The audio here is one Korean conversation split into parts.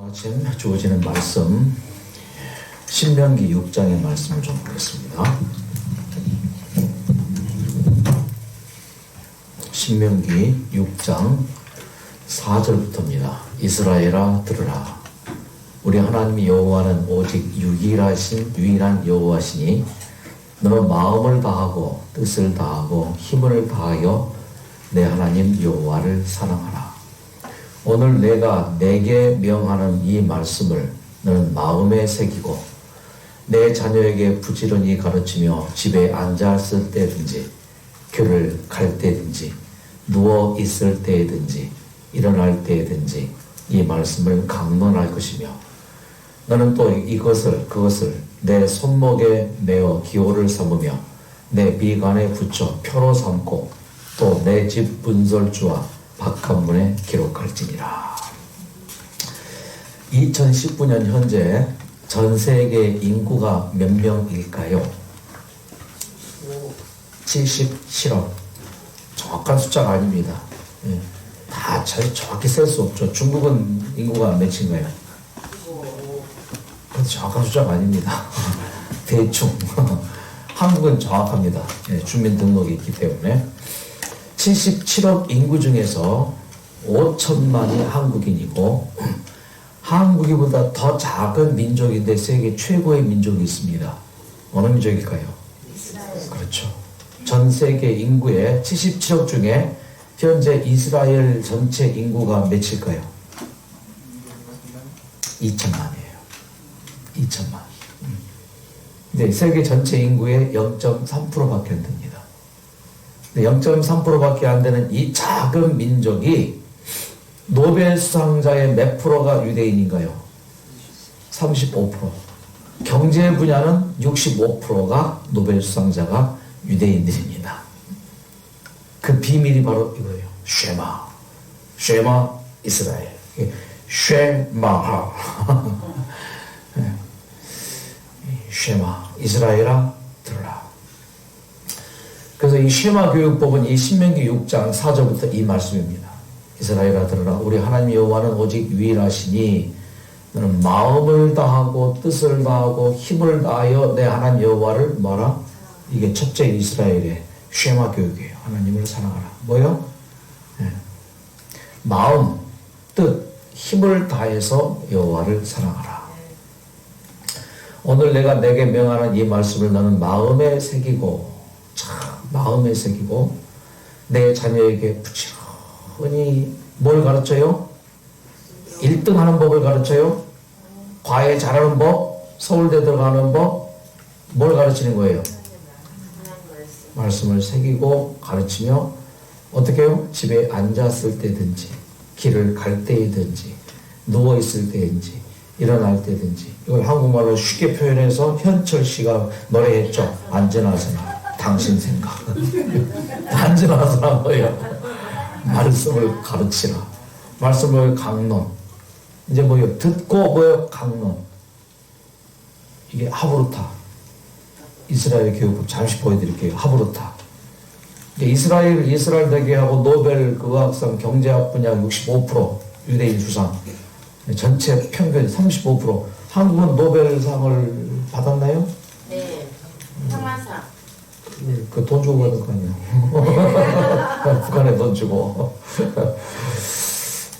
아침 주어지는 말씀 신명기 6장의 말씀을 좀 보겠습니다. 신명기 6장 4절부터입니다. 이스라엘아 들으라. 우리 하나님 여호와는 오직 유일한 여호와시니 너는 마음을 다하고 뜻을 다하고 힘을 다하여 내 하나님 여호와를 사랑하라. 오늘 내가 내게 명하는 이 말씀을 너는 마음에 새기고 내 자녀에게 부지런히 가르치며 집에 앉았을 때든지 길을 갈 때든지 누워 있을 때든지 일어날 때든지 이 말씀을 강론할 것이며 너는 또 그것을 내 손목에 메어 기호를 삼으며 내 미간에 붙여 표로 삼고 또 내 집 문설주와 바깥문에 기록할지니라. 2019년 현재 전 세계 인구가 몇 명일까요? 77억. 정확한 숫자가 아닙니다. 예. 다 정확히 셀 수 없죠. 중국은 인구가 몇인가요? 정확한 숫자가 아닙니다. 대충. 한국은 정확합니다. 예, 주민등록이 있기 때문에 77억 인구 중에서 5천만이 한국인이고 한국이보다 더 작은 민족인데 세계 최고의 민족이 있습니다. 어느 민족일까요? 이스라엘. 그렇죠. 전 세계 인구의 77억 중에 현재 이스라엘 전체 인구가 몇일까요? 2천만이에요. 2천만. 근데 세계 전체 인구의 0.3%밖에 안 됩니다. 0.3%밖에 안 되는 이 작은 민족이 노벨 수상자의 몇 프로가 유대인인가요? 35%. 경제 분야는 65%가 노벨 수상자가 유대인들입니다. 그 비밀이 바로 이거예요. 쉐마 이스라엘. 쉐마하. 쉐마 이스라엘아 들으라. 그래서 이 쉐마 교육법은 이 신명기 6장 4절부터 이 말씀입니다. 이스라엘아 들으라. 우리 하나님 여호와는 오직 유일하시니 너는 마음을 다하고 뜻을 다하고 힘을 다하여 내 하나님 여호와를 뭐라? 이게 첫째 이스라엘의 쉐마 교육이에요. 하나님을 사랑하라. 뭐요? 네. 마음, 뜻, 힘을 다해서 여호와를 사랑하라. 오늘 내가 내게 명하는 이 말씀을 너는 마음에 새기고 마음에 새기고 내 자녀에게 부지런히 뭘 가르쳐요? 1등 하는 법을 가르쳐요? 과외 잘하는 법? 서울대 들어가는 법? 뭘 가르치는 거예요? 말씀을 새기고 가르치며 어떻게 해요? 집에 앉았을 때든지 길을 갈 때든지 누워있을 때든지 일어날 때든지 이걸 한국말로 쉽게 표현해서 현철 씨가 노래했죠. 안전하세요. 당신 생각. 안전하서란 뭐예요? 말씀을 가르치라. 말씀을 강론. 이제 뭐예요? 듣고 뭐예요? 강론. 이게 하브루타. 이스라엘 교육법 잠시 보여드릴게요. 하브루타. 이스라엘 대계하고 노벨 의학상 경제학 분야 65% 유대인 수상. 전체 평균 35%. 한국은 노벨상을 받았나요? 네. 평화상. 그 돈 주고 받은 거 아니에요? 북한에 돈 주고.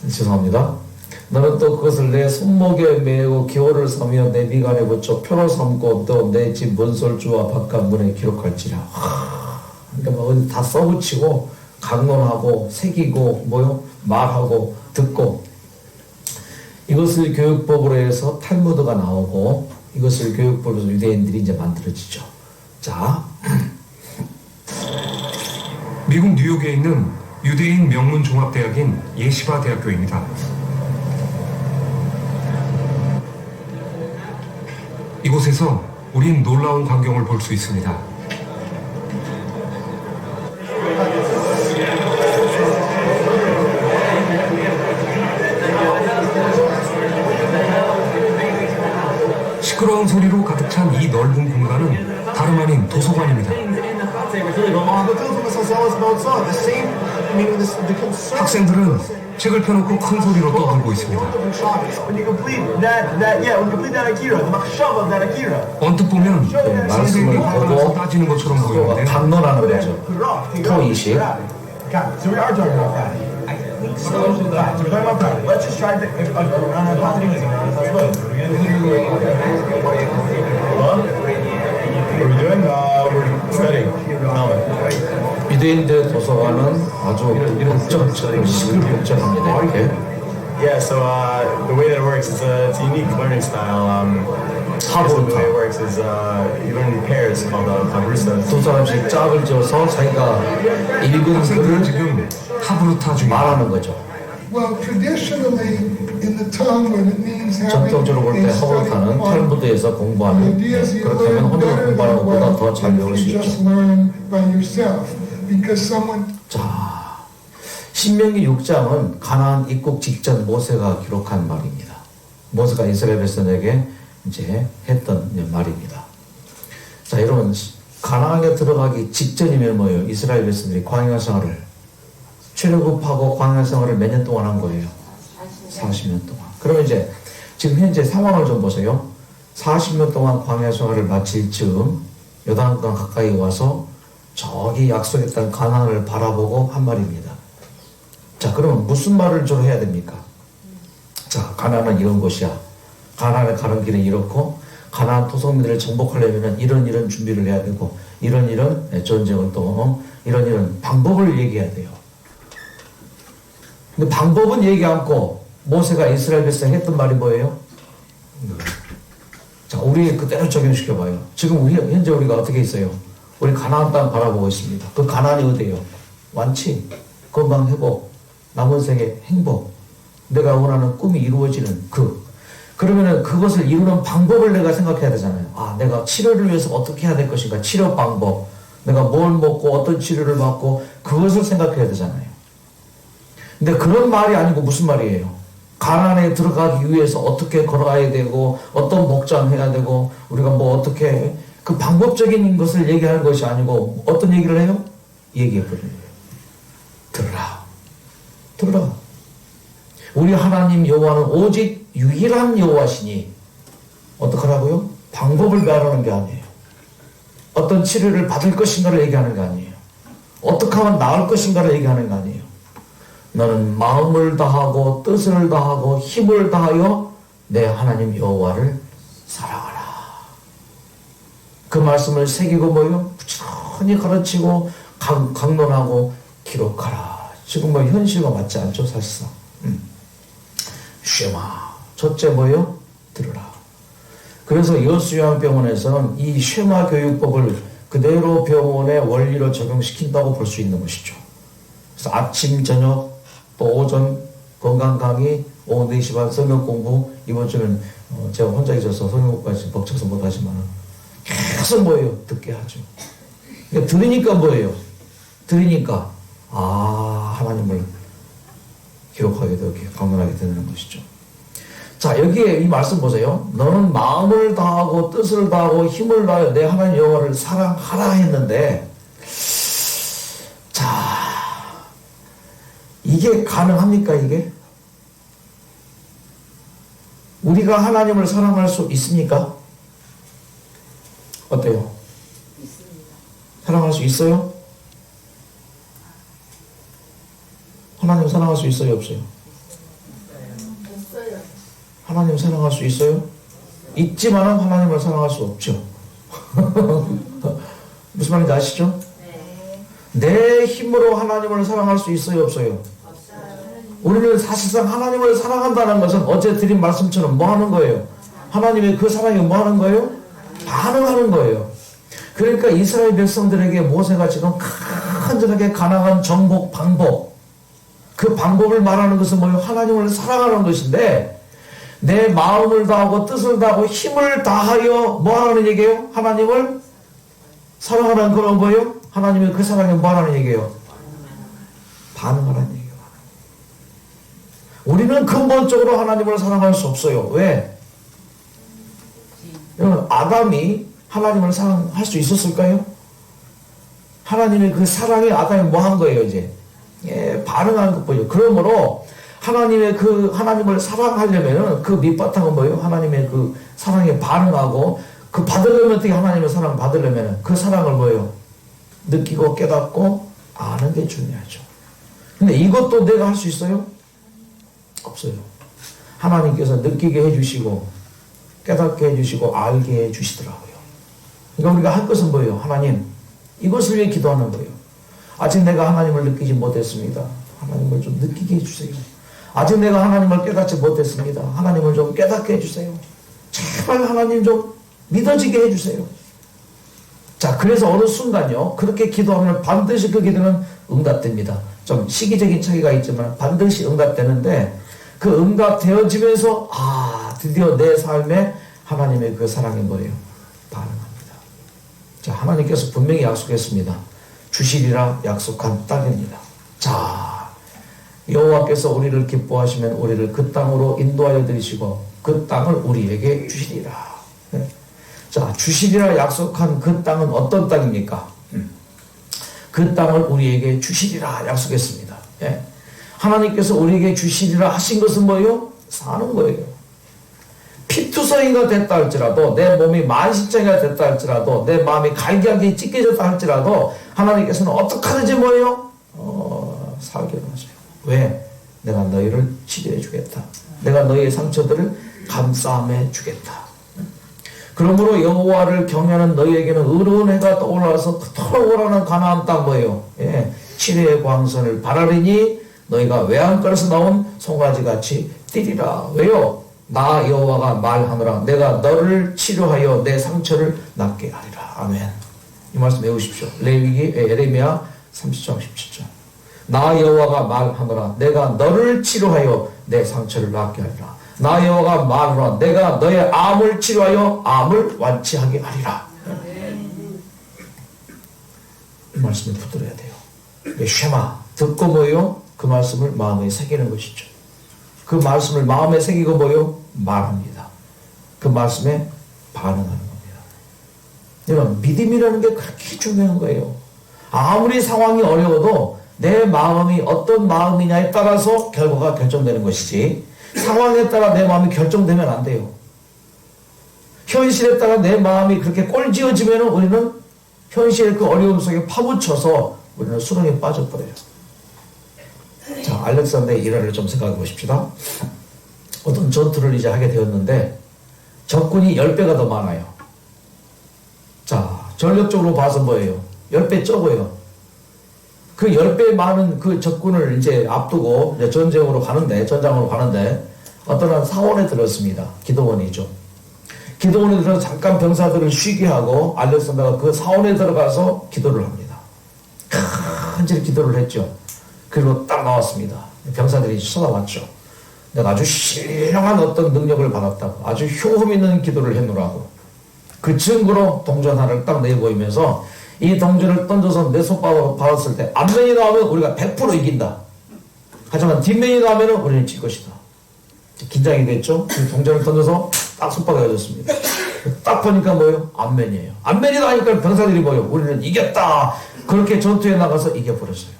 죄송합니다. 너는 또 그것을 내 손목에 메고 기호를 삼으며 내 미간에 붙여 표로 삼고 또 내 집 문설주와 바깥문에 기록할지라. 그러니까 뭐 어디 다 써붙이고 강론하고 새기고 뭐요? 말하고 듣고 이것을 교육법으로 해서 탈무드가 나오고 이것을 교육법으로 해서 유대인들이 이제 만들어지죠. 자. 미국 뉴욕에 있는 유대인 명문 종합대학인 예시바 대학교입니다. 이곳에서 우린 놀라운 광경을 볼 수 있습니다. 시끄러운 소리로 가득 찬 이 넓은 공간은 다름 아닌 도서관입니다. En dat gaat even. Jullie, we mogen het over met zoals het nou zo. De same meaning the concern. 학생들은 책을 펴놓고 큰 소리로 떠들고 있습니다. When you complete that akira, the machshava of that akira. 언뜻 보면 말씀을 선생님이 바라서 보고 따지는 것처럼 서로가 보이는데 담론하는 거죠. 토의식. So we are talking about that. So we're talking about that. Let's just try to What are we doing? We're studying. 유대인들 도서관은 아주 복잡처럼 시끌복잡합니다. 이렇게 Yeah, so the way that it works is it's a unique learning style. Basically the way it works is you learn in pairs called Kabrusa. 두 사람씩 짝을 지어서 자기가 읽은 학생들은 글을 지금 하브루타 중에 말하는 거죠. Well, traditionally, in the tongue, when it means having 전통적으로 볼 때 a study 하브루타는 on 탈무드에서 공부하는 ideas you 그렇다면 learn 혼자 better 공부하는 that 것보다 way 더 잘 than 배울 if 수 you 있죠. just learn by yourself. Because someone 자, 신명기 6장은 가나안 입국 직전 모세가 기록한 말입니다. 모세가 이스라엘 백성에게 이제 했던 말입니다. 자, 여러분 가나안에 들어가기 직전이면 뭐예요? 이스라엘 백성들이 광야 생활을 출애굽하고 광야 생활을 몇 년 동안 한 거예요? 40년 동안. 그러면 이제 지금 현재 상황을 좀 보세요. 40년 동안 광야 생활을 마칠 즈음 요단강 가까이 와서 저기 약속의 땅 가나안을 바라보고 한 말입니다. 자, 그러면 무슨 말을 주로 해야 됩니까? 자, 가나안은 이런 곳이야. 가나안에 가는 길은 이렇고 가나안 토성민들을 정복하려면 이런 준비를 해야 되고 이런 전쟁을 또 이런 방법을 얘기해야 돼요. 근데 방법은 얘기 않고 모세가 이스라엘 백성에 했던 말이 뭐예요? 자, 우리 그대로 적용시켜봐요. 지금 현재 우리가 어떻게 있어요? 우리 가나안 땅 바라보고 있습니다. 그 가나안이 어디예요? 완치, 건강 회복, 남은 생의 행복, 내가 원하는 꿈이 이루어지는 그러면은 그것을 이루는 방법을 내가 생각해야 되잖아요. 아, 내가 치료를 위해서 어떻게 해야 될 것인가? 치료 방법. 내가 뭘 먹고 어떤 치료를 받고 그것을 생각해야 되잖아요. 근데 그런 말이 아니고 무슨 말이에요? 가나안에 들어가기 위해서 어떻게 걸어가야 되고 어떤 복장해야 되고 우리가 뭐 어떻게 그 방법적인 것을 얘기하는 것이 아니고 어떤 얘기를 해요? 얘기해버리는 거예요. 들으라. 우리 하나님 여호와는 오직 유일한 여호와시니 어떡하라고요? 방법을 말하는 게 아니에요. 어떤 치료를 받을 것인가를 얘기하는 게 아니에요. 어떻게 하면 나을 것인가를 얘기하는 게 아니에요. 너는 마음을 다하고 뜻을 다하고 힘을 다하여 내 하나님 여호와를 사랑하라. 그 말씀을 새기고 뭐요? 부지런히 가르치고 강론하고 기록하라. 지금 뭐 현실과 맞지 않죠, 사실상. 쉐마. 첫째 뭐요? 들으라. 그래서 여수요양병원에서는 이 쉐마 교육법을 그대로 병원의 원리로 적용시킨다고 볼 수 있는 것이죠. 그래서 아침, 저녁, 또 오전 건강 강의, 오후 4시 반 성경 공부, 이번 주는 제가 혼자 있어서 성경 공부까지 벅차서 못하지만 계속 뭐예요? 듣게 하죠. 그러니까 들으니까 뭐예요? 들으니까 하나님을 기록하게 되고 강론하게 되는 것이죠. 자, 여기에 이 말씀 보세요. 너는 마음을 다하고 뜻을 다하고 힘을 다하여 내 하나님 여호와를 사랑하라 했는데, 자, 이게 가능합니까, 이게? 우리가 하나님을 사랑할 수 있습니까? 어때요? 있습니다. 사랑할 수 있어요? 하나님 사랑할 수 있어요, 없어요? 없어요. 하나님 사랑할 수 있어요? 있지만은 하나님을 사랑할 수 없죠. 무슨 말인지 아시죠? 네. 내 힘으로 하나님을 사랑할 수 있어요, 없어요? 없어요. 우리는 사실상 하나님을 사랑한다는 것은 어제 드린 말씀처럼 뭐 하는 거예요? 하나님의 그 사랑이 뭐 하는 거예요? 반응하는 거예요. 그러니까 이스라엘 백성들에게 모세가 지금 간절하게 가나안 정복 방법, 그 방법을 말하는 것은 뭐예요? 하나님을 사랑하는 것인데, 내 마음을 다하고 뜻을 다하고 힘을 다하여 뭐 하는 얘기예요? 하나님을 사랑하는 건 뭐예요? 하나님의 그 사랑에 뭐 하는 얘기예요? 반응하라는 얘기예요. 우리는 근본적으로 하나님을 사랑할 수 없어요. 왜? 여러분, 아담이 하나님을 사랑할 수 있었을까요? 하나님의 그 사랑에 아담이 뭐 한 거예요, 이제? 예, 반응하는 것 보여요. 그러므로 하나님의 그 하나님을 사랑하려면은 그 밑바탕은 뭐예요? 하나님의 그 사랑에 반응하고 그 받으려면 어떻게 하나님의 사랑 받으려면은 그 사랑을 뭐예요? 느끼고 깨닫고 아는 게 중요하죠. 근데 이것도 내가 할 수 있어요? 없어요. 하나님께서 느끼게 해주시고 깨닫게 해주시고 알게 해주시더라고요. 그러니까 우리가 할 것은 뭐예요? 하나님 이것을 위해 기도하는 거예요. 아직 내가 하나님을 느끼지 못했습니다. 하나님을 좀 느끼게 해주세요. 아직 내가 하나님을 깨닫지 못했습니다. 하나님을 좀 깨닫게 해주세요. 제발 하나님 좀 믿어지게 해주세요. 자, 그래서 어느 순간요, 그렇게 기도하면 반드시 그 기도는 응답됩니다. 좀 시기적인 차이가 있지만 반드시 응답되는데 그 응답되어지면서 드디어 내 삶에 하나님의 그 사랑이 뭐예요? 반응합니다. 자, 하나님께서 분명히 약속했습니다. 주시리라 약속한 땅입니다. 자, 여호와께서 우리를 기뻐하시면 우리를 그 땅으로 인도하여 들이시고 그 땅을 우리에게 주시리라. 네. 자, 주시리라 약속한 그 땅은 어떤 땅입니까? 그 땅을 우리에게 주시리라 약속했습니다. 예. 하나님께서 우리에게 주시리라 하신 것은 뭐예요? 사는 거예요. 피투성이가 됐다 할지라도 내 몸이 만신창이가 됐다 할지라도 내 마음이 갈기갈기 찢겨졌다 할지라도 하나님께서는 어떻게 하는지 뭐예요? 살게 하세요. 왜? 내가 너희를 치료해 주겠다. 내가 너희의 상처들을 감싸매 주겠다. 그러므로 여호와를 경외하는 너희에게는 의로운 해가 떠올라서 그토록 오라는 가나안 땅 뭐예요? 예, 치료의 광선을 바라리니 너희가 외양간에서 나온 송아지같이 뛰리라. 왜요? 나 여호와가 말하노라. 내가 너를 치료하여 내 상처를 낫게 하리라. 아멘. 이 말씀 외우십시오. 에레미야 30장 17절. 나 여호와가 말하노라. 내가 너를 치료하여 내 상처를 낫게 하리라. 나 여호와가 말하노라. 내가 너의 암을 치료하여 암을 완치하게 하리라. 이 말씀을 붙들어야 돼요. 쉐마 듣고 뭐예요? 그 말씀을 마음에 새기는 것이죠. 그 말씀을 마음에 새기고 뭐예요? 말합니다. 그 말씀에 반응하는 겁니다. 여러분, 믿음이라는 게 그렇게 중요한 거예요. 아무리 상황이 어려워도 내 마음이 어떤 마음이냐에 따라서 결과가 결정되는 것이지 상황에 따라 내 마음이 결정되면 안 돼요. 현실에 따라 내 마음이 그렇게 꼴지어지면 우리는 현실의 그 어려움 속에 파묻혀서 우리는 수렁에 빠져버려요. 자, 알렉산더의 일화를 좀 생각해 보십시다. 어떤 전투를 이제 하게 되었는데 적군이 10배가 더 많아요. 자, 전력적으로 봐서 뭐예요? 10배 적어요. 그 10배 많은 그 적군을 이제 앞두고 이제 전장으로 가는데 어떤 한 사원에 들었습니다. 기도원이죠. 기도원에 들어서 잠깐 병사들을 쉬게 하고 알렉산더가 그 사원에 들어가서 기도를 합니다. 간절히 기도를 했죠. 그리고 딱 나왔습니다. 병사들이 쳐다봤죠. 내가 아주 신령한 어떤 능력을 받았다고 아주 효험 있는 기도를 했노라고 그 증거로 동전 하나를 딱 내보이면서 이 동전을 던져서 내 손바닥으로 받았을 때 앞면이 나오면 우리가 100% 이긴다. 하지만 뒷면이 나오면 우리는 질 것이다. 긴장이 됐죠. 그 동전을 던져서 딱 손바닥에 졌습니다. 딱 보니까 뭐예요? 앞면이에요. 앞면이 나니까 병사들이 뭐예요? 우리는 이겼다. 그렇게 전투에 나가서 이겨버렸어요.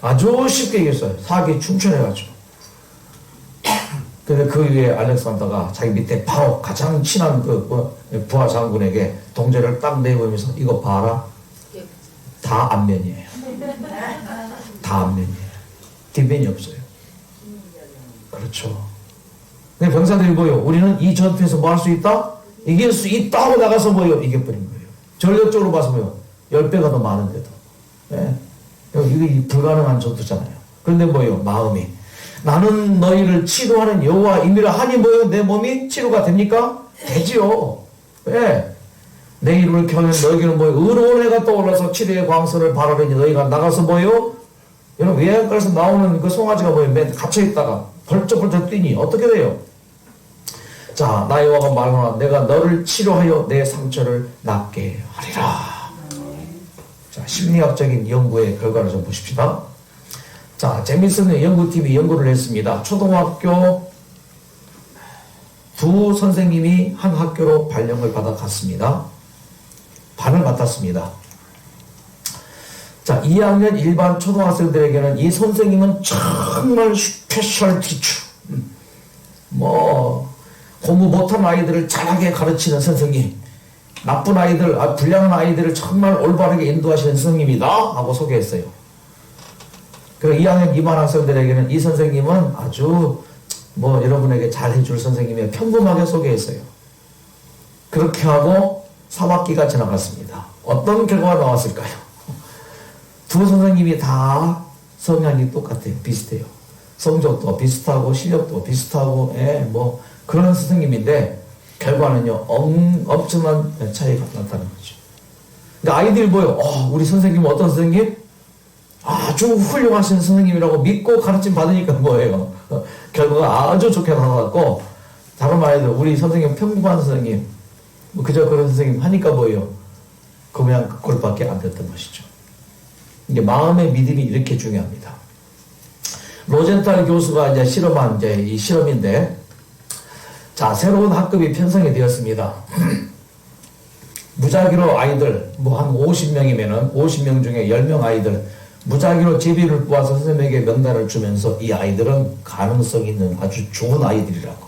아주 쉽게 이겼어요. 사기 충천해가지고. 근데 그 위에 알렉산더가 자기 밑에 바로 가장 친한 그 부하 장군에게 동전을 딱 내보면서 이거 봐라. 다 앞면이에요. 다 앞면이에요. 뒷면이 없어요. 그렇죠. 근데 병사들이 뭐예요? 우리는 이 전투에서 뭐 할 수 있다? 이길 수 있다 하고 나가서 뭐예요? 이겨버린 거예요. 전력적으로 봐서 뭐예요? 10배가 더 많은데도. 네. 이게 불가능한 전투잖아요. 그런데 뭐예요? 마음이. 나는 너희를 치료하는 여호와임이라 하니 뭐예요? 내 몸이 치료가 됩니까? 되지요. 왜? 내 이름을 경외하는 너희에게는 뭐예요? 의로운 해가 떠올라서 치료의 광선을 바라보니 너희가 나가서 뭐예요? 여러분 외양간에서 나오는 그 송아지가 뭐예요? 맨 갇혀있다가 벌쩍벌쩍 뛰니 어떻게 돼요? 자, 나 여호와가 말하노라. 내가 너를 치료하여 내 상처를 낫게 하리라. 자, 심리학적인 연구의 결과를 좀 보십시다. 자, 재밌는 연구팀이 연구를 했습니다. 초등학교 두 선생님이 한 학교로 발령을 받아 갔습니다. 반을 맡았습니다. 자, 2학년 일반 초등학생들에게는 이 선생님은 정말 스페셜 티처. 뭐 공부 못한 아이들을 잘하게 가르치는 선생님, 나쁜 아이들, 불량한 아이들을 정말 올바르게 인도하시는 선생님이다 하고 소개했어요. 그리고 2학년 이반 학생들에게는 이 선생님은 아주 뭐 여러분에게 잘해줄 선생님이에요. 평범하게 소개했어요. 그렇게 하고 3학기가 지나갔습니다. 어떤 결과가 나왔을까요? 두 선생님이 다 성향이 똑같아요. 비슷해요. 성적도 비슷하고 실력도 비슷하고 뭐 그런 선생님인데 결과는요 엄청난 차이가 나타나는 거죠. 그러니까 아이들이 뭐예요? 우리 선생님은 어떤 선생님? 아주 훌륭하신 선생님이라고 믿고 가르침 받으니까 뭐예요? 결과가 아주 좋게 나왔고, 다른 말해도 우리 선생님 평범한 선생님, 뭐 그저 그런 선생님 하니까 뭐예요? 그냥 그꼴밖에 안 됐던 것이죠. 이게 마음의 믿음이 이렇게 중요합니다. 로젠탈 교수가 이제 실험한 이 실험인데, 자, 새로운 학급이 편성이 되었습니다. 무작위로 아이들, 뭐 한 50명이면은 50명 중에 10명 아이들, 무작위로 제비를 뽑아서 선생님에게 명단을 주면서 이 아이들은 가능성 있는 아주 좋은 아이들이라고.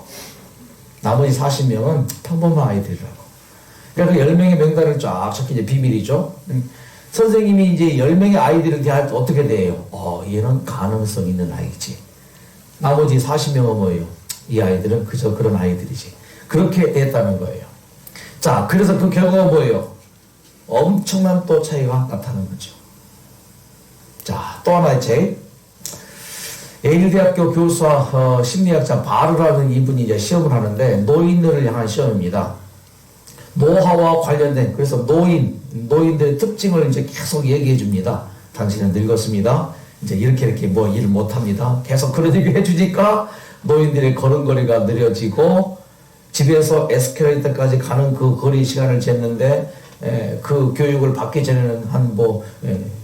나머지 40명은 평범한 아이들이라고. 그러니까 10명의 명단을 쫙 적힌 이제 비밀이죠. 선생님이 이제 10명의 아이들을 대할 때 어떻게 돼요? 얘는 가능성 있는 아이지. 나머지 40명은 뭐예요? 이 아이들은 그저 그런 아이들이지. 그렇게 됐다는 거예요. 자, 그래서 그 결과가 뭐예요? 엄청난 또 차이가 나타나는 거죠. 자, 또 하나의 책. 예일대학교 교수와 심리학자 바르라는 이분이 이제 시험을 하는데 노인들을 향한 시험입니다. 노화와 관련된, 그래서 노인들의 특징을 이제 계속 얘기해 줍니다. 당신은 늙었습니다. 이제 이렇게 뭐 일 못합니다. 계속 그런 얘기 해주니까 노인들의 걸음걸이가 느려지고 집에서 에스컬레이터까지 가는 그 거리 시간을 쟀는데 그 교육을 받기 전에는 한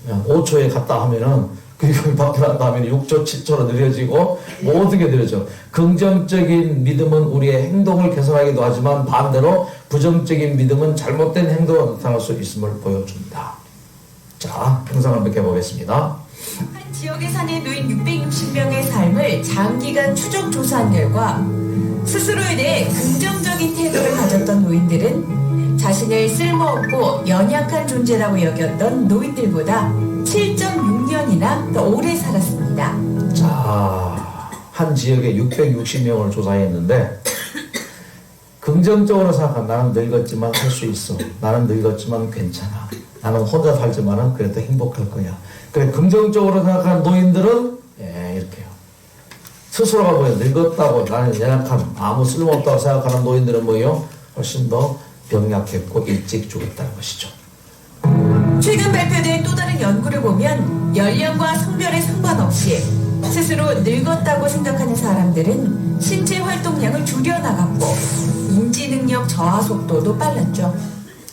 5초에 갔다 하면은 교육을 받고 난 다음에 6초, 7초로 느려지고 모든 게 느려져. 긍정적인 믿음은 우리의 행동을 개선하기도 하지만 반대로 부정적인 믿음은 잘못된 행동으로 나타날 수 있음을 보여준다. 자, 영상을 몇 개 보겠습니다. 한 지역에 사는 노인 660명의 삶을 장기간 추적 조사한 결과 스스로에 대해 긍정적인 태도를 가졌던 노인들은 자신을 쓸모없고 연약한 존재라고 여겼던 노인들보다 7.6년이나 더 오래 살았습니다. 자, 한 지역에 660명을 조사했는데 긍정적으로 생각한 나는 늙었지만 할 수 있어. 나는 늙었지만 괜찮아. 나는 혼자 살지만은 그래도 행복할 거야. 그래, 긍정적으로 생각하는 노인들은 이렇게요. 스스로가 뭐예요? 늙었다고 나는 연약함, 아무 쓸모없다고 생각하는 노인들은 뭐예요? 훨씬 더 병약했고 일찍 죽었다는 것이죠. 최근 발표된 또 다른 연구를 보면 연령과 성별에 상관없이 스스로 늙었다고 생각하는 사람들은 신체 활동량을 줄여나갔고 인지 능력 저하 속도도 빨랐죠.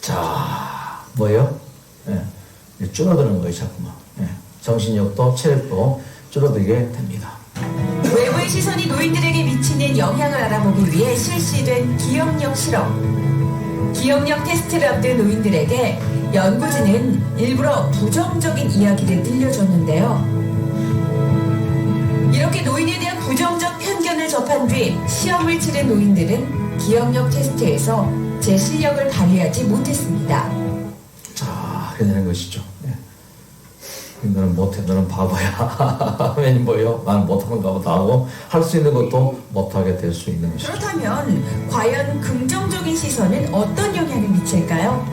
자, 뭐예요? 줄어드는 거예요, 자꾸만. 정신력도 체력도 줄어들게 됩니다. 외부의 시선이 노인들에게 미치는 영향을 알아보기 위해 실시된 기억력 실험. 기억력 테스트를 앞둔 노인들에게 연구진은 일부러 부정적인 이야기를 들려줬는데요. 이렇게 노인에 대한 부정적 편견을 접한 뒤 시험을 치른 노인들은 기억력 테스트에서 제 실력을 발휘하지 못했습니다. 자, 이렇게 되는 것이죠. 너는 못해, 너는 바보야. 하면 뭐예요? 나는 못하는가 보다 하고 할 수 있는 것도 못하게 될 수 있는 것이죠. 그렇다면 과연 긍정적인 시선은 어떤 영향을 미칠까요?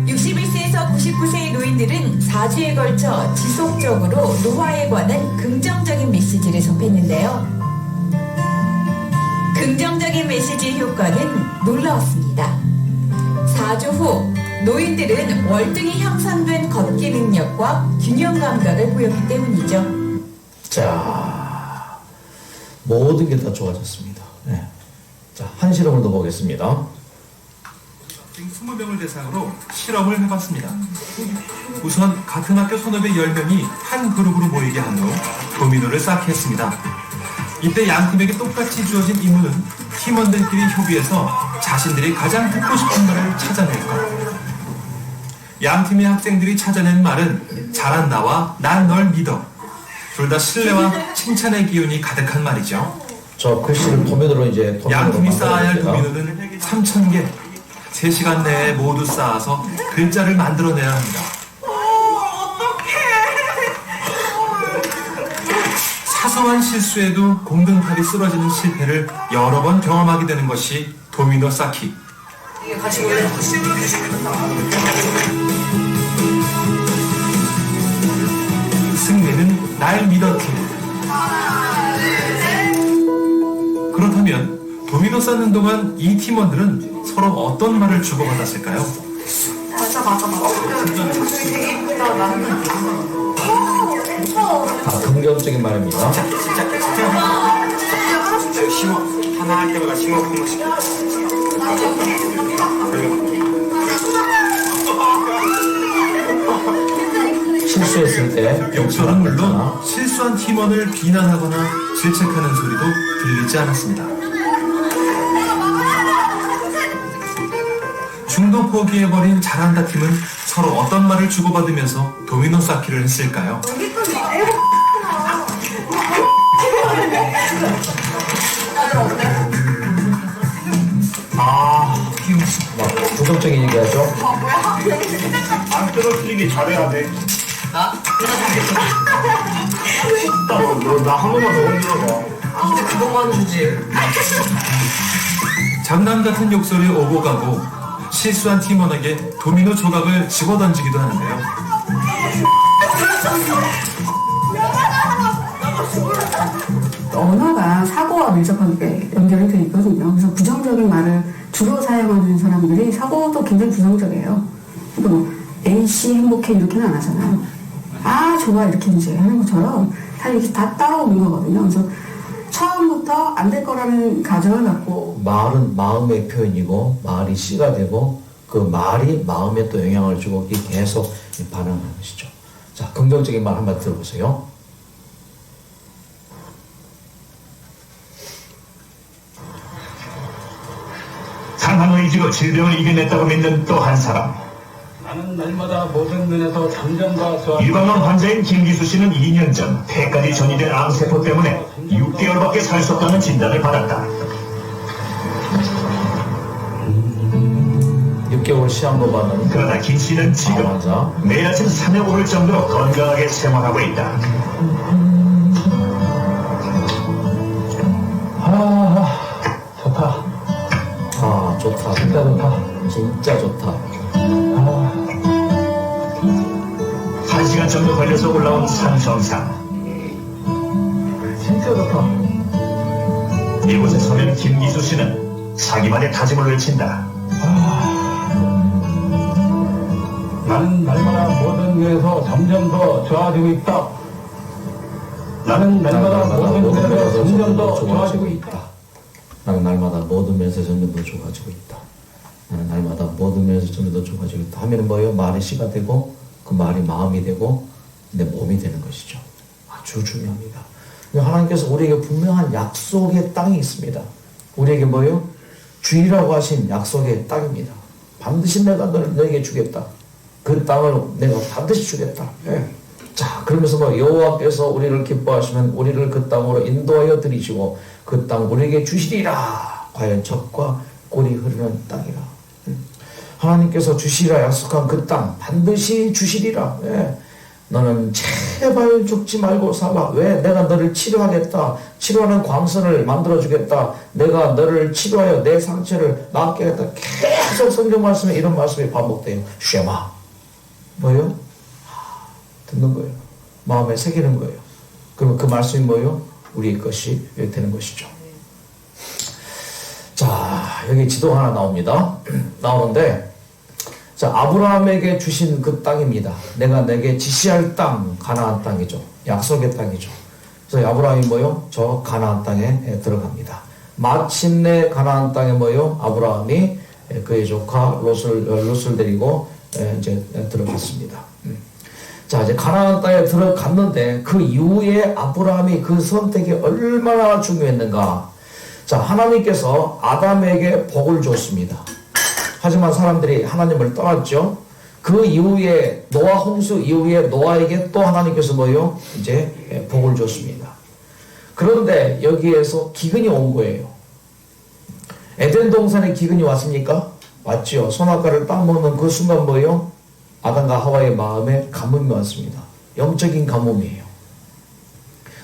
61세에서 99세의 노인들은 4주에 걸쳐 지속적으로 노화에 관한 긍정적인 메시지를 접했는데요. 긍정적인 메시지의 효과는 놀라웠습니다. 4주 후 노인들은 월등히 향상된 걷기 능력과 균형 감각을 보였기 때문이죠. 자, 모든 게 다 좋아졌습니다. 자, 한 실험을 더 보겠습니다. 20명을 대상으로 실험을 해봤습니다. 우선 같은 학교 선후배 10명이 한 그룹으로 모이게 한 후 도미노를 쌓게 했습니다. 이때 양 팀에게 똑같이 주어진 임무는 팀원들끼리 협의해서 자신들이 가장 듣고 싶은 말을 찾아낼 것. 양 팀의 학생들이 찾아낸 말은 잘한다와 난 널 믿어. 둘 다 신뢰와 칭찬의 기운이 가득한 말이죠. 저 글씨를 도면으로 이제 양 팀이 만들어야 쌓아야 할 됩니다. 도미노는 3,000개. 3시간 내에 모두 쌓아서 글자를 만들어내야 합니다. 사소한 실수에도 공든탑이 쓰러지는 실패를 여러 번 경험하게 되는 것이 도미노 쌓기. 승리는 날 믿어 팀. 그렇다면 도미노 쌓는 동안 이 팀원들은 서로 어떤 말을 주고받았을까요? 긍정적인 말입니다. 하나 할 때마다 심호 한 번씩. 실수했을 때 욕설은 물론 실수한 팀원을 비난하거나 질책하는 소리도 들리지 않았습니다. 중도 포기해버린 잘한다 팀은 서로 어떤 말을 주고받으면서 도미노 쌓기를 했을까요? 막 부정적인 얘기하죠. 안 떨어뜨리게 잘해야 돼. 나 한 번만 더 흔들어봐. 장난 같은 욕설이 오고 가고 실수한 팀원에게 도미노 조각을 집어던지기도 하는데요. 언어가 사고와 밀접하게 연결이 돼 있거든요. 그래서 부정적인 말을 주로 사용하는 사람들이 사고도 굉장히 부정적이에요. 그러니까 뭐 A씨 행복해 이렇게는 안 하잖아요. 아 좋아 이렇게 이제 하는 것처럼 다 이렇게 다 따라오는 거거든요. 그래서 처음부터 안 될 거라는 가정을 갖고 말은 마음의 표현이고 말이 씨가 되고 그 말이 마음에 또 영향을 주고 이게 계속 반응하는 것이죠. 자, 긍정적인 말 한번 들어보세요. 강한 의지로 질병을 이겨냈다고 믿는 또 한 사람. 나는 날마다 모든 면에서 점점 더 유방암 환자인 김기수 씨는 2년 전 폐까지 전이된 암세포 때문에 6개월밖에 살 수 없다는 진단을 받았다. 6개월 시한부 받는 그러나 김 씨는 지금 맞아. 매일 아침 산에 오를 정도로 건강하게 생활하고 있다. 좋다. 아, 좋다. 진짜 좋다. 진짜 좋다. 1시간 정도 걸려서 올라온 산 정상. 진짜 좋다. 이곳에 서면 김기수 씨는 자기만의 다짐을 외친다. 나는 날마다 모든 면에서 점점 더 좋아지고 있다. 나는 날마다 모든 면에서 점점 더 좋아지고 있다. 나는 날마다 모든 면에서 점점 더 좋아지고 있다. 나는 날마다 모든 면에서 점점 더 좋아지고 있다. 하면 뭐예요? 말이 씨가 되고 그 말이 마음이 되고 내 몸이 되는 것이죠. 아주 중요합니다. 하나님께서 우리에게 분명한 약속의 땅이 있습니다. 우리에게 뭐예요? 주의라고 하신 약속의 땅입니다. 반드시 내가 너에게 주겠다. 그 땅을 내가 반드시 주겠다. 예. 자, 그러면서 뭐 여호와께서 우리를 기뻐하시면 우리를 그 땅으로 인도하여 드리시고 그 땅 우리에게 주시리라. 과연 젖과 꿀이 흐르는 땅이라. 하나님께서 주시리라 약속한 그 땅 반드시 주시리라. 예. 너는 제발 죽지 말고 살아. 왜? 내가 너를 치료하겠다. 치료하는 광선을 만들어주겠다. 내가 너를 치료하여 내 상처를 낫게 하겠다. 계속 성경 말씀에 이런 말씀이 반복돼요. 쉐마. 뭐예요? 듣는 거예요. 마음에 새기는 거예요. 그러면 그 말씀이 뭐예요? 우리의 것이 되는 것이죠. 자, 여기 지도 하나 나옵니다. 나오는데 자, 아브라함에게 주신 그 땅입니다. 내가 내게 지시할 땅, 가나안 땅이죠. 약속의 땅이죠. 그래서 아브라함이 뭐요? 저 가나안 땅에 들어갑니다. 마침내 가나안 땅에 뭐요? 아브라함이 그의 조카 롯을 데리고 이제 들어갔습니다. 자, 이제 가나안 땅에 들어갔는데 그 이후에 아브라함이 그 선택이 얼마나 중요했는가? 자, 하나님께서 아담에게 복을 줬습니다. 하지만 사람들이 하나님을 떠났죠. 그 이후에 노아 홍수 이후에 노아에게 또 하나님께서 뭐요? 이제 복을 줬습니다. 그런데 여기에서 기근이 온 거예요. 에덴 동산에 기근이 왔습니까? 왔죠. 선악과를 딱 먹는 그 순간 뭐요? 아담과 하와의 마음에 가뭄이 왔습니다. 영적인 가뭄이에요.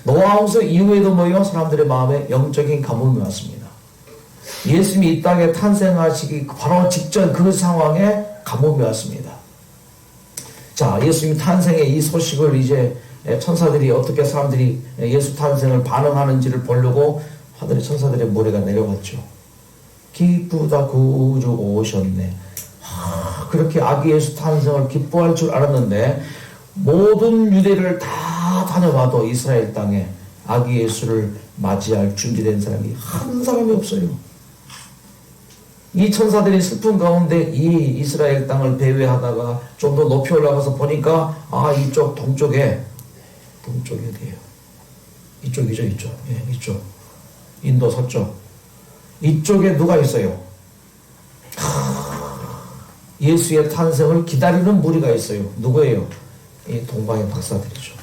노아 홍수 이후에도 뭐요? 사람들의 마음에 영적인 가뭄이 왔습니다. 예수님이 이 땅에 탄생하시기 바로 직전 그 상황에 가뭄이 왔습니다. 자, 예수님 탄생의 이 소식을 이제 천사들이 어떻게 사람들이 예수 탄생을 반응하는지를 보려고 하늘의 천사들의 모래가 내려갔죠. 기쁘다 구주 오셨네. 그렇게 아기 예수 탄생을 기뻐할 줄 알았는데 모든 유대를 다 다녀봐도 이스라엘 땅에 아기 예수를 맞이할 준비된 사람이 한 사람이 없어요. 이 천사들이 슬픈 가운데 이 이스라엘 땅을 배회하다가 좀 더 높이 올라가서 보니까 이쪽 동쪽에 어디예요? 이쪽이죠, 이쪽. 예, 이쪽. 인도 서쪽. 이쪽에 누가 있어요? 예수의 탄생을 기다리는 무리가 있어요. 누구예요? 이 동방의 박사들이죠.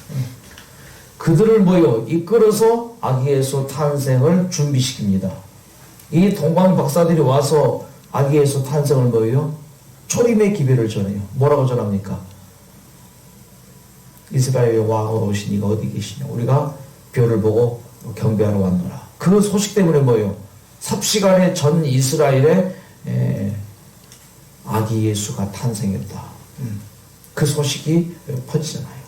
그들을 뭐요? 이끌어서 아기 예수 탄생을 준비시킵니다. 이 동방 박사들이 와서 아기 예수 탄생을 뭐예요? 초림의 기별을 전해요. 뭐라고 전합니까? 이스라엘의 왕으로 오신 이가 어디 계시냐? 우리가 별을 보고 경배하러 왔노라. 그 소식 때문에 뭐예요? 삽시간에 전 이스라엘에 아기 예수가 탄생했다. 그 소식이 퍼지잖아요.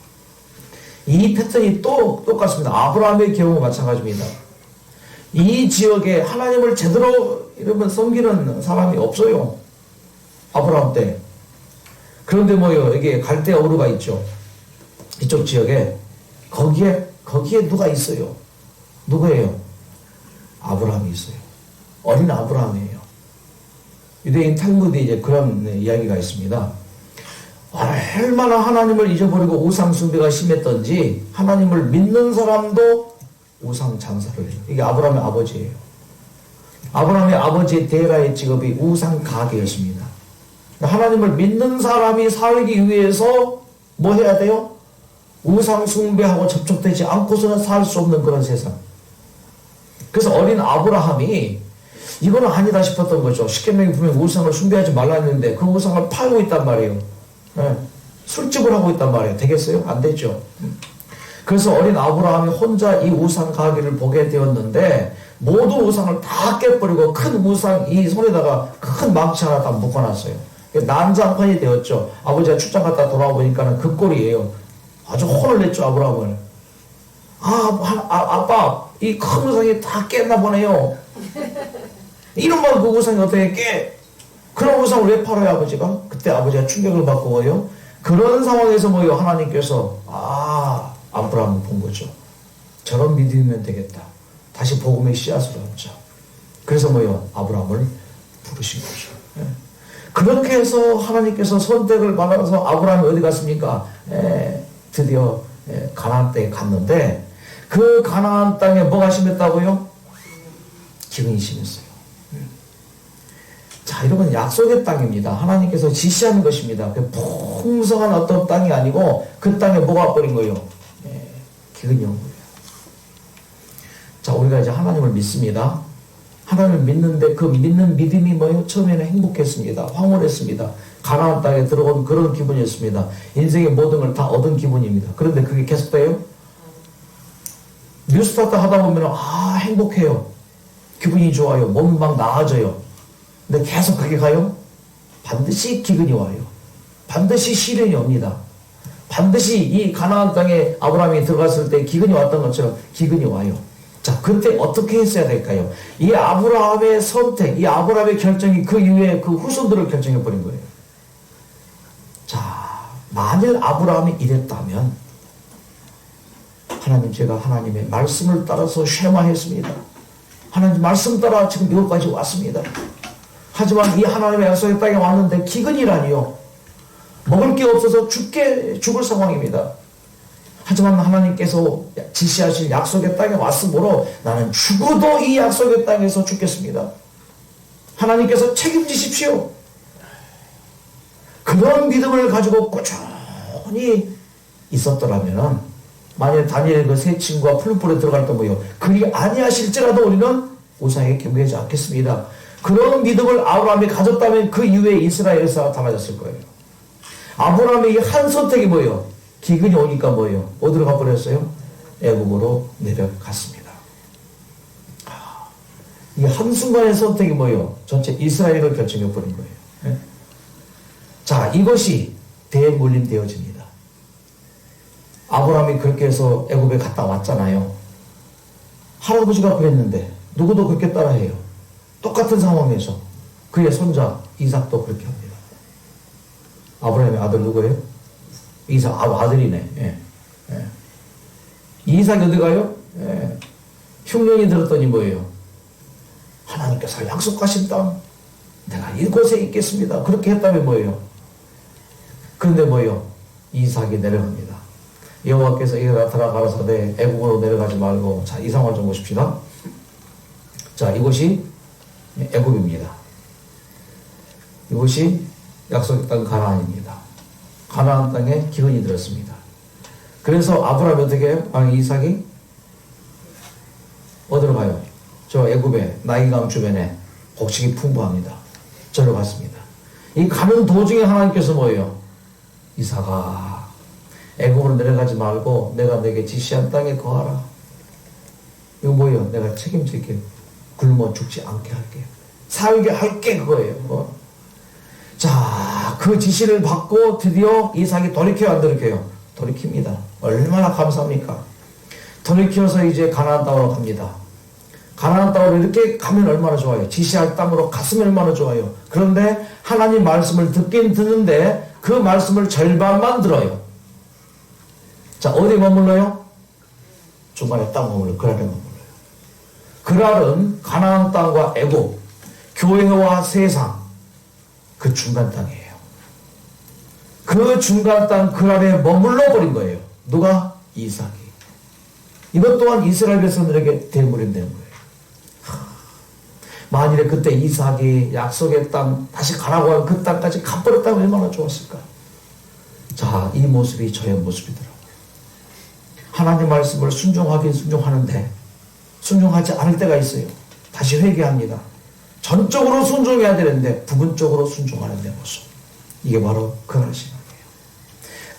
이 패턴이 또 똑같습니다. 아브라함의 경우 마찬가지입니다. 이 지역에 하나님을 제대로 이러면 섬기는 사람이 없어요. 아브라함 때. 그런데 뭐요? 여기 갈대아 우르가 있죠. 이쪽 지역에 거기에 누가 있어요? 누구예요? 아브라함이 있어요. 어린 아브라함이에요. 유대인 탈무드에 이제 그런 이야기가 있습니다. 얼마나 하나님을 잊어버리고 우상 숭배가 심했던지 하나님을 믿는 사람도 우상 장사를 해요. 이게 아브라함의 아버지예요. 아브라함의 아버지의 데라의 직업이 우상 가게였습니다. 하나님을 믿는 사람이 살기 위해서 뭐 해야 돼요? 우상 숭배하고 접촉되지 않고서는 살 수 없는 그런 세상. 그래서 어린 아브라함이 이거는 아니다 싶었던 거죠. 십계명이 분명히 우상을 숭배하지 말라 했는데 그 우상을 팔고 있단 말이에요. 네. 술집을 하고 있단 말이에요. 되겠어요? 안 되죠. 그래서 어린 아브라함이 혼자 이 우상 가게를 보게 되었는데 모든 우상을 다 깨버리고 큰 우상 이 손에다가 큰 망치 하나 다 묶어놨어요. 난장판이 되었죠. 아버지가 출장 갔다 돌아와 보니까는 그 꼴이에요. 아주 혼을 냈죠, 아브라함을. 아빠, 이 큰 우상이 다 깼나 보네요. 이놈만 그 우상이 어떻게 깨? 그런 우상을 왜 팔아요, 아버지가? 그때 아버지가 충격을 받고 뭐요? 그런 상황에서 뭐요? 하나님께서, 아브라함을 본 거죠. 저런 믿음이면 되겠다. 다시 복음의 씨앗을 얹자. 그래서 뭐요? 아브라함을 부르신 거죠. 예. 그렇게 해서 하나님께서 선택을 받아서 아브라함이 어디 갔습니까? 드디어 가나안 땅에 갔는데 그 가나안 땅에 뭐가 심했다고요? 기근이 심했어요. 자, 이러면 약속의 땅입니다. 하나님께서 지시하는 것입니다. 풍성한 어떤 땅이 아니고 그 땅에 뭐가 와버린 거예요? 기근이 온 거예요. 자, 우리가 이제 하나님을 믿습니다. 하나님을 믿는데 그 믿는 믿음이 뭐예요? 처음에는 행복했습니다. 황홀했습니다. 가나안 땅에 들어온 그런 기분이었습니다. 인생의 모든 걸 다 얻은 기분입니다. 그런데 그게 계속돼요? 뉴스타트 하다 보면 행복해요. 기분이 좋아요. 몸이 막 나아져요. 근데 계속 그게 가요? 반드시 기근이 와요. 반드시 시련이 옵니다. 반드시 이 가나안 땅에 아브라함이 들어갔을 때 기근이 왔던 것처럼 기근이 와요. 자, 그때 어떻게 했어야 될까요? 이 아브라함의 선택, 이 아브라함의 결정이 그 이후에 그 후손들을 결정해버린 거예요. 자, 만일 아브라함이 이랬다면 하나님, 제가 하나님의 말씀을 따라서 쉐마했습니다. 하나님 말씀 따라 지금 이것까지 왔습니다. 하지만 이 하나님의 약속의 땅에 왔는데 기근이라니요. 먹을 게 없어서 죽을 상황입니다. 하지만 하나님께서 지시하신 약속의 땅에 왔으므로 나는 죽어도 이 약속의 땅에서 죽겠습니다. 하나님께서 책임지십시오. 그 그런 믿음을 가지고 꾸준히 있었더라면 만약에 다니엘의 그 세 친구가 풀불에 들어갈 때 뭐요? 그리 아니하실지라도 우리는 우상에게 경배하지 않겠습니다. 그런 믿음을 아브라함이 가졌다면 그 이후에 이스라엘에서 달라졌을 거예요. 아브라함의 이 한 선택이 뭐예요? 기근이 오니까 뭐예요? 어디로 가버렸어요? 애굽으로 내려갔습니다. 이 한순간의 선택이 뭐예요? 전체 이스라엘을 결정해버린 거예요. 네? 자, 이것이 대물림 되어집니다. 아브라함이 그렇게 해서 애굽에 갔다 왔잖아요. 할아버지가 그랬는데 누구도 그렇게 따라해요. 똑같은 상황에서 그의 손자 이삭도 그렇게 합니다. 아브라함의 아들 누구예요? 이삭. 아들이네. 예. 예. 이삭이 어디 가요? 예. 흉년이 들었더니 뭐예요? 하나님께서 약속하신 땅 내가 이곳에 있겠습니다. 그렇게 했다면 뭐예요? 그런데 뭐예요? 이삭이 내려갑니다. 여호와께서 이에 나타나 가라사대 애굽으로 내려가지 말고, 자, 이 상황을 좀 보십시다. 자, 이곳이 애굽입니다. 이곳이 약속의 땅 가나안입니다. 가나안 땅에 기근이 들었습니다. 그래서 아브라함이 어떻게 해요? 이삭이 어디로 가요? 저 애굽의 나일강 주변에 곡식이 풍부합니다. 저로 갔습니다. 이 가는 도중에 하나님께서 뭐예요? 이삭아, 애굽으로 내려가지 말고 내가 내게 지시한 땅에 거하라. 이거 뭐예요? 내가 책임질게. 굶어 죽지 않게 할게. 살게 할게. 그거예요. 자, 그 지시를 받고 드디어 이삭이 돌이켜요, 안 돌이켜요? 돌이킵니다. 얼마나 감사합니까? 돌이켜서 이제 가나안 땅으로 갑니다. 가나안 땅으로 이렇게 가면 얼마나 좋아요. 지시할 땅으로 갔으면 얼마나 좋아요. 그런데 하나님 말씀을 듣긴 듣는데 그 말씀을 절반만 들어요. 자, 어디 머물러요? 중간에 땅 머물러요. 그랄에 머물러요. 그랄은 가나안 땅과 애굽, 교회와 세상, 그 중간 땅이에요. 그 중간 땅 그랄에 머물러 버린 거예요. 누가? 이삭이. 이것 또한 이스라엘 백성들에게 대물림된 거예요. 만일에 그때 이삭이 약속의 땅 다시 가라고 한 그 땅까지 가버렸다면 얼마나 좋았을까. 자, 이 모습이 저의 모습이더라고요. 하나님 말씀을 순종하긴 순종하는데 순종하지 않을 때가 있어요. 다시 회개합니다. 전적으로 순종해야 되는데 부분적으로 순종하는 내 모습. 이게 바로 그날 시간이에요.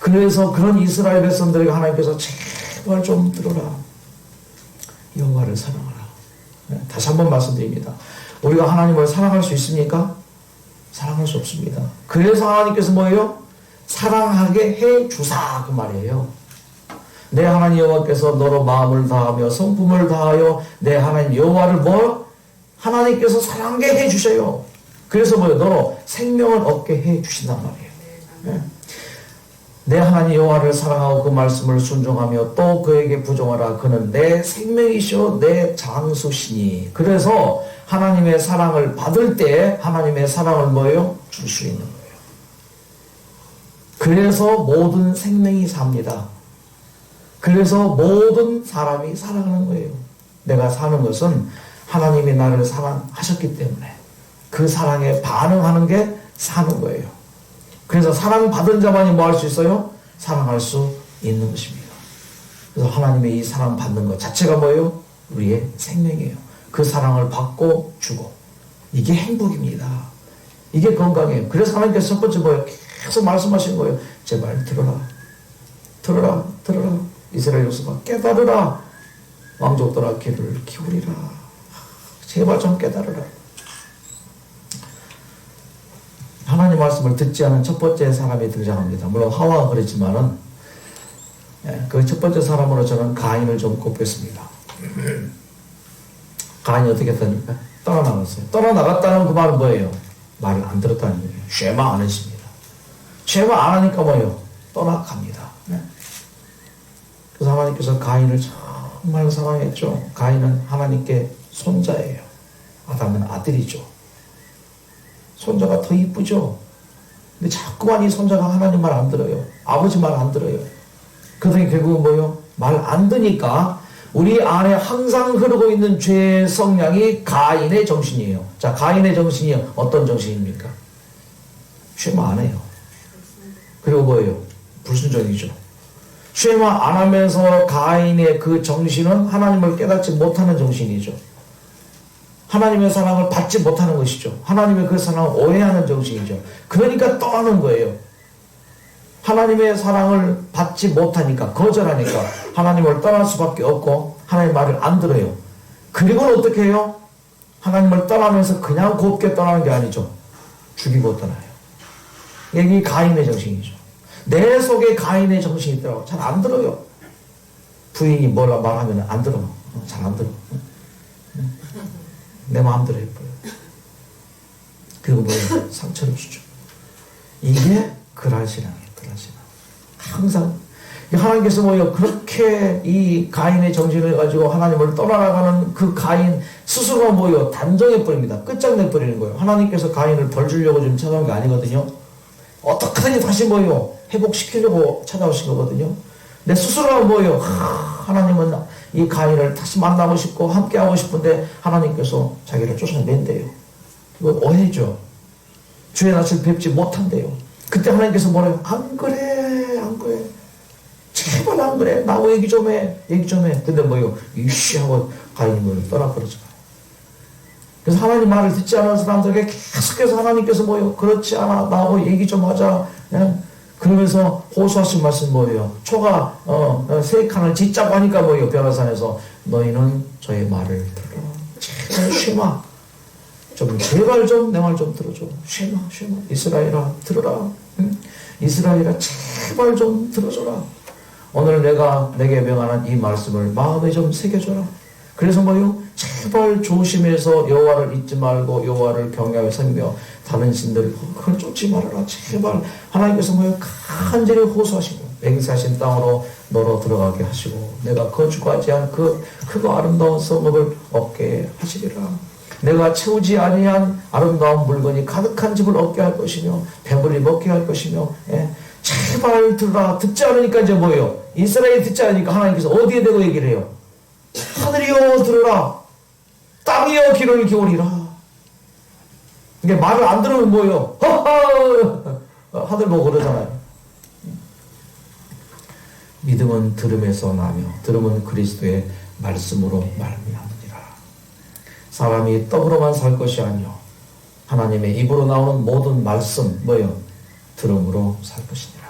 그래서 그런 이스라엘 백성들에게 하나님께서 제발 좀 들어라. 여호와를 사랑하라. 네, 다시 한번 말씀드립니다. 우리가 하나님을 사랑할 수 있습니까? 사랑할 수 없습니다. 그래서 하나님께서 뭐예요? 사랑하게 해 주사 그 말이에요. 내 하나님 여호와께서 너로 마음을 다하며 성품을 다하여 내 하나님 여호와를 뭐? 하나님께서 사랑하게 해 주셔요. 그래서 뭐예요? 너로 생명을 얻게 해 주신단 말이에요. 네. 내 하나님 여호와를 사랑하고 그 말씀을 순종하며 또 그에게 부정하라. 그는 내 생명이시오 내 장수시니. 그래서 하나님의 사랑을 받을 때 하나님의 사랑을 뭐예요? 줄 수 있는 거예요. 그래서 모든 생명이 삽니다. 그래서 모든 사람이 살아가는 거예요. 내가 사는 것은 하나님이 나를 사랑하셨기 때문에 그 사랑에 반응하는 게 사는 거예요. 그래서 사랑받은 자만이 뭐 할 수 있어요? 사랑할 수 있는 것입니다. 그래서 하나님의 이 사랑받는 것 자체가 뭐예요? 우리의 생명이에요. 그 사랑을 받고 주고 이게 행복입니다. 이게 건강이에요. 그래서 하나님께서 첫 번째 뭐예요? 계속 말씀하시는 거예요. 제발 들어라. 들어라. 들어라. 이스라엘 역사가 깨달으라. 왕족들아 귀를 기울이라. 제발 좀 깨달으라. 하나님 말씀을 듣지 않은 첫 번째 사람이 등장합니다. 물론 하와가 그랬지만은 그 첫 번째 사람으로 저는 가인을 좀 꼽겠습니다. 가인이 어떻게 했습니까? 떠나나갔어요. 떠나나갔다는 그 말은 뭐예요? 말을 안 들었다는 거예요. 쉐마 안 했습니다. 쉐마 안 하니까 뭐예요? 떠나갑니다. 그래서 하나님께서 가인을 정말 사랑했죠. 가인은 하나님께 손자예요. 아담은 아들이죠. 손자가 더 이쁘죠. 근데 자꾸만 이 손자가 하나님 말 안 들어요. 아버지 말 안 들어요. 그러더니 결국은 뭐예요? 말 안 듣니까 우리 안에 항상 흐르고 있는 죄의 성향이 가인의 정신이에요. 자, 가인의 정신이 어떤 정신입니까? 쉐마 안 해요. 그리고 뭐예요? 불순종이죠. 쉐마 안 하면서 가인의 그 정신은 하나님을 깨닫지 못하는 정신이죠. 하나님의 사랑을 받지 못하는 것이죠. 하나님의 그 사랑을 오해하는 정신이죠. 그러니까 떠나는 거예요. 하나님의 사랑을 받지 못하니까, 거절하니까 하나님을 떠날 수밖에 없고 하나님의 말을 안 들어요. 그리고는 어떻게 해요? 하나님을 떠나면서 그냥 곱게 떠나는 게 아니죠. 죽이고 떠나요. 여기 가인의 정신이죠. 내 속에 가인의 정신이 있더라고. 잘 안 들어요. 부인이 뭐라 말하면 안 들어. 잘 안 들어. 내 마음대로 해버려요. 그리고 뭐예요? 상처를 주죠. 이게 그랄 신앙이에요. 그랄 신앙. 항상 하나님께서 뭐예요? 그렇게 이 가인의 정신을 가지고 하나님을 떠나가는 그 가인 스스로가 뭐예요? 단정해 버립니다. 끝장내 버리는 거예요. 하나님께서 가인을 벌 주려고 지금 찾아온 게 아니거든요. 어떻게든지 다시 뭐예요? 회복시키려고 찾아오신 거거든요. 내 스스로가 뭐예요? 하나님은 이 가인을 다시 만나고 싶고 함께하고 싶은데 하나님께서 자기를 쫓아낸대요. 이거 오해죠. 주의 낯을 뵙지 못한대요. 그때 하나님께서 뭐래요? 안 그래, 안 그래. 제발 안 그래. 나하고 얘기 좀 해. 얘기 좀 해. 근데 뭐예요? 이씨 하고 가인을 떠나버리잖아요. 그래서 하나님 말을 듣지 않은 사람들에게 계속해서 하나님께서 뭐예요? 그렇지 않아. 나하고 얘기 좀 하자. 예? 그러면서 호소하신 말씀 뭐예요? 초가 세 칸을 짓자고 하니까 뭐예요? 변화산에서 너희는 저의 말을 들어. 제발 쉐마. 좀 제발 좀 내 말 좀 들어줘. 쉐마 쉐마. 이스라엘아 들어라. 응? 이스라엘아 제발 좀 들어줘라. 오늘 내가 내게 명하는 이 말씀을 마음에 좀 새겨줘라. 그래서 뭐요? 제발 조심해서 여호와를 잊지 말고 여호와를 경외하여 섬기며 다른 신들 그걸 쫓지 말아라. 제발 하나님께서 뭐요? 간절히 호소하시고 맹세하신 땅으로 너로 들어가게 하시고 내가 거주하지 않은 그 크고 아름다운 성읍을 얻게 하시리라. 내가 채우지 아니한 아름다운 물건이 가득한 집을 얻게 할 것이며 배불리 먹게 할 것이며 예? 제발 들으라. 듣지 않으니까 이제 뭐예요? 이스라엘이 듣지 않으니까 하나님께서 어디에 대고 얘기를 해요? 하늘이여 들으라. 땅이여 귀를 기울이라. 이게 말을 안 들으면 뭐예요? 허허! 하늘 보고 그러잖아요. 믿음은 들음에서 나며 들음은 그리스도의 말씀으로 말미암으니라. 사람이 떡으로만 살 것이 아니요 하나님의 입으로 나오는 모든 말씀 뭐예요? 들음으로 살 것이니라.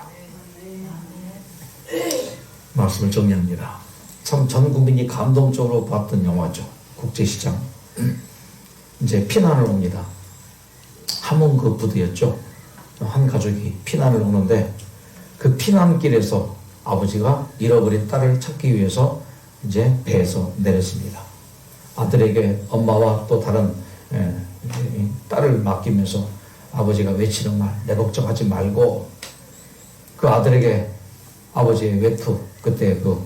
말씀을 정리합니다. 참 전 국민이 감동적으로 봤던 영화죠. 국제시장. 이제 피난을 옵니다. 함흥 그 부두였죠. 한 가족이 피난을 오는데 그 피난길에서 아버지가 잃어버린 딸을 찾기 위해서 이제 배에서 내렸습니다. 아들에게 엄마와 또 다른 딸을 맡기면서 아버지가 외치는 말, 내 걱정하지 말고 그 아들에게 아버지의 외투, 그때 그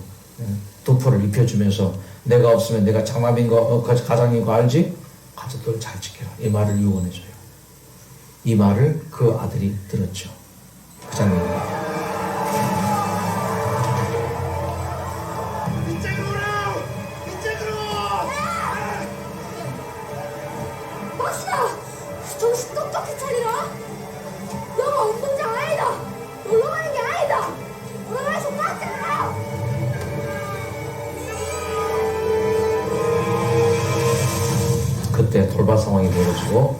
두포를 입혀주면서 내가 없으면 내가 장남인 거, 가장인 거 알지? 가족들 잘 지켜라. 이 말을 유언해줘요. 이 말을 그 아들이 들었죠. 그 장면입니다. 박수다! 정신 똑똑히 차리라! 영어 운동장 아니다! 놀러 가는 게 아니다! 놀러가서 꽉잖아! 그때 돌발 상황이 벌어지고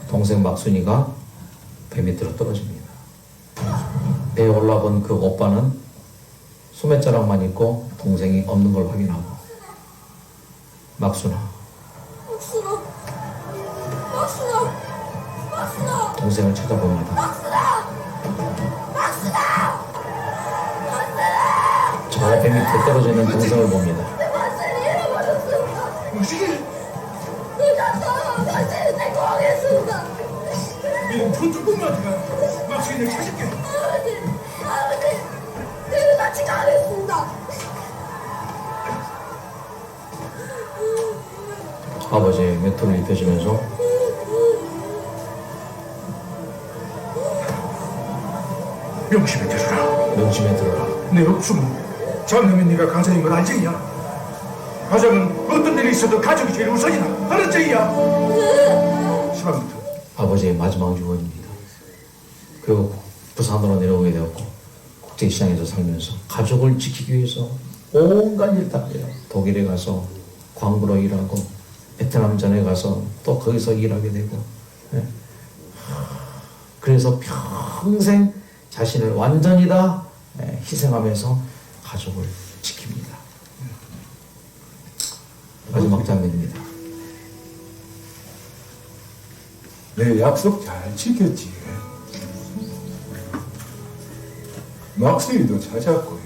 동생 막순이가 배 밑으로 떨어집니다. 배에 올라본 그 오빠는 소매자락만 입고 동생이 없는 걸 확인하고 막순아 박수다! 박수다! 박수다! 동생을 찾아봅니다. 박수다! 박수다! 박수다! 저 배 밑에 떨어져 있는 동생을 봅니다. 내 박수를 잃어버렸습니다! 무식이! 늦었어! 박수는 내 공했습니다! 돈 조금만 가. 막수인을 찾을게. 아버지! 아버지! 내가 같이 가겠습니다! 아버지의 외투를 입혀주면서 명심해 들으라. 명심에 들어라. 내 목숨은 장남인 네가 가장인 걸 알지야. 가장은 어떤 일이 있어도 가족이 제일 우선이다. 알았지야. 시방부터. 아버지의 마지막 유언입니다. 그리고 부산으로 내려오게 되었고 국제시장에서 살면서 가족을 지키기 위해서 온갖 일을 다 해요. 독일에 가서 광부로 일하고 베트남전에 가서 또 거기서 일하게 되고 예. 그래서 평생 자신을 완전히 다 희생하면서 가족을 지킵니다. 마지막 장면입니다. 내 약속 잘 지켰지. 막수이도 찾았고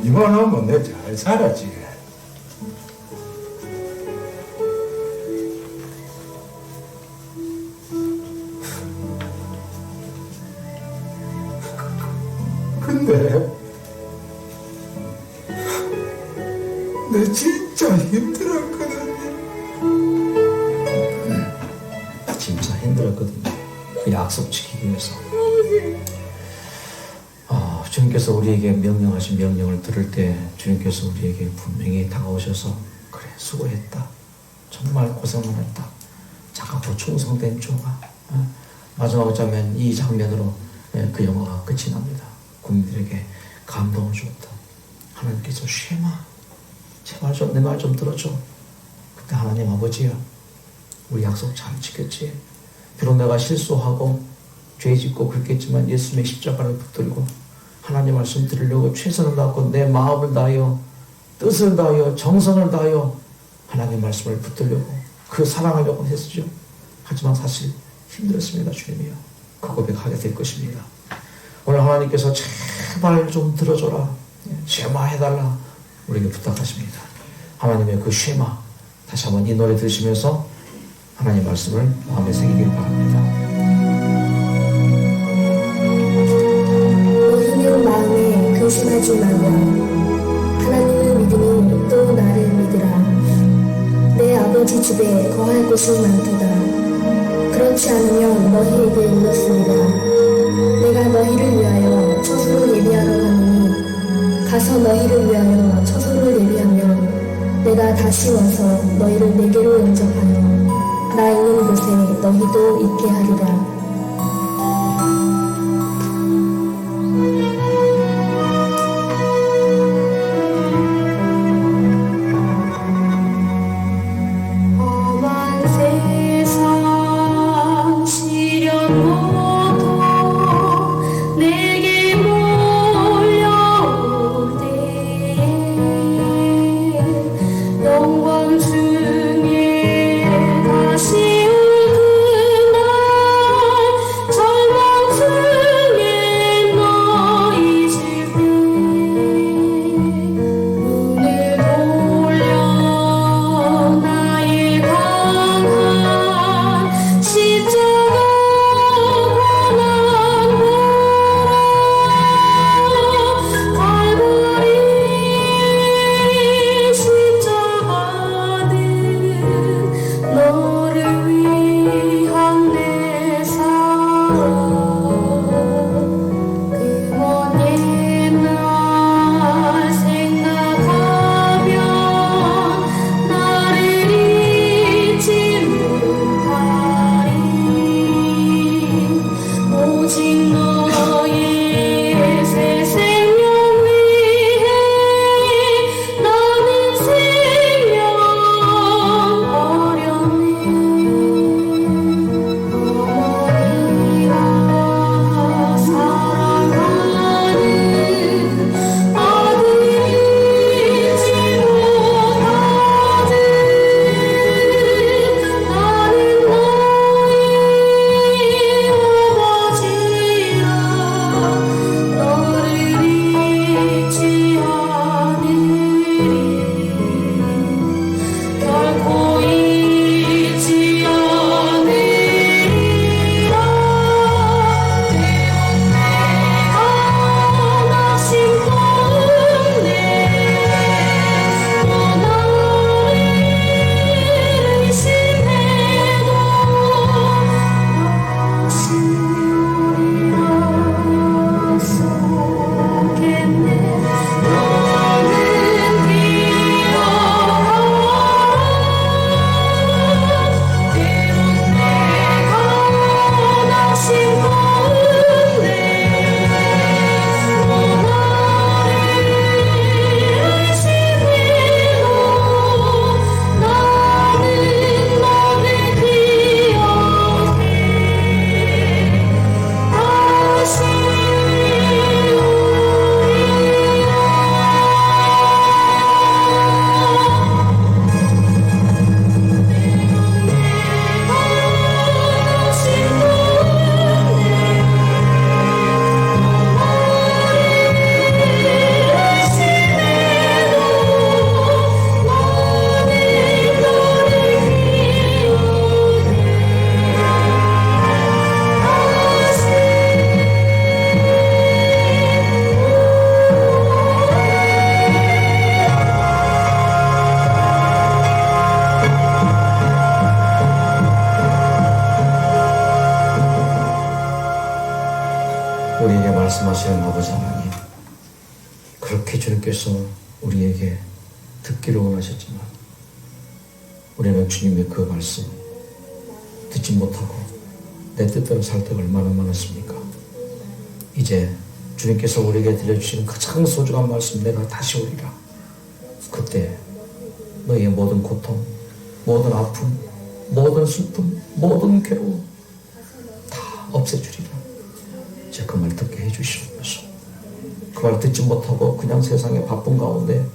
이만하면 내 잘 살았지. 근데 내 진짜 힘들었거든. 진짜 힘들었거든요. 그 약속 지키기 위해서. 주님께서 우리에게 명령하신 명령을 들을 때 주님께서 우리에게 분명히 다가오셔서 그래 수고했다. 정말 고생을 했다. 착하고 충성된 조가. 마지막 장면 이 장면으로 그 영화가 끝이 납니다. 국민들에게 감동을 줬다. 하나님께서 쉐마 제발 좀 내 말 좀 들어줘. 그때 하나님 아버지야 우리 약속 잘 지켰지. 비록 내가 실수하고 죄 짓고 그랬겠지만 예수님의 십자가를 붙들고 하나님 말씀 들으려고 최선을 다하고 내 마음을 다하여 뜻을 다하여 정성을 다하여 하나님 말씀을 붙들려고 그 사랑하려고 했었죠. 하지만 사실 힘들었습니다. 주님이요. 그 고백하게 될 것입니다. 오늘 하나님께서 제발 좀 들어줘라. 쉐마 해달라. 우리에게 부탁하십니다. 하나님의 그 쉐마 다시 한번 이 노래 들으시면서 하나님 말씀을 마음에 새기길 바랍니다. 너희는 마음에 근심하지 말라. 하나님을 믿으니 또 나를 믿으라. 내 아버지 집에 거할 곳이 많도다. 그렇지 않으면 너희에게 일렀으리라. 내가 너희를 위하여 처소로 예비하러 가노니 가서 너희를 위하여 처소를 예비하면 내가 다시 와서 너희를 내게로 영접하여 나 있는 곳에 너희도 있게 하리라. 영광 중에 다시 오는 날 그렇게 주님께서 우리에게 듣기를 원하셨지만 우리는 주님의 그 말씀 듣지 못하고 내 뜻대로 살 때가 얼마나 많았습니까? 이제 주님께서 우리에게 들려주시는 가장 소중한 말씀, 내가 다시 오리라. 그때 너희의 모든 고통, 모든 아픔, 모든 슬픔, 모든 괴로움 다 없애주리라. 이제 그 말 듣게 해주시옵소서. 그 말 듣지 못하고 그냥 세상의 바쁜 가운데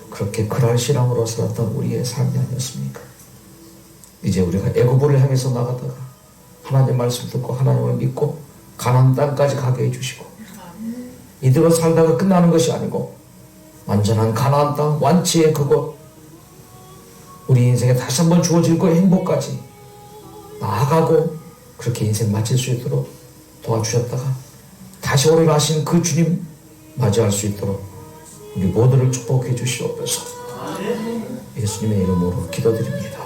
그렇게 그랄 신앙으로 살았던 우리의 삶이 아니었습니까? 이제 우리가 애굽을 향해서 나가다가 하나님 말씀 듣고 하나님을 믿고 가나안 땅까지 가게 해주시고 이대로 살다가 끝나는 것이 아니고 완전한 가나안 땅 완치의 그곳, 우리 인생에 다시 한번 주어질 그 행복까지 나아가고 그렇게 인생 마칠 수 있도록 도와주셨다가 다시 오리라 하신 그 주님 맞이할 수 있도록 우리 모두를 축복해 주시옵소서. 예수님의 이름으로 기도드립니다.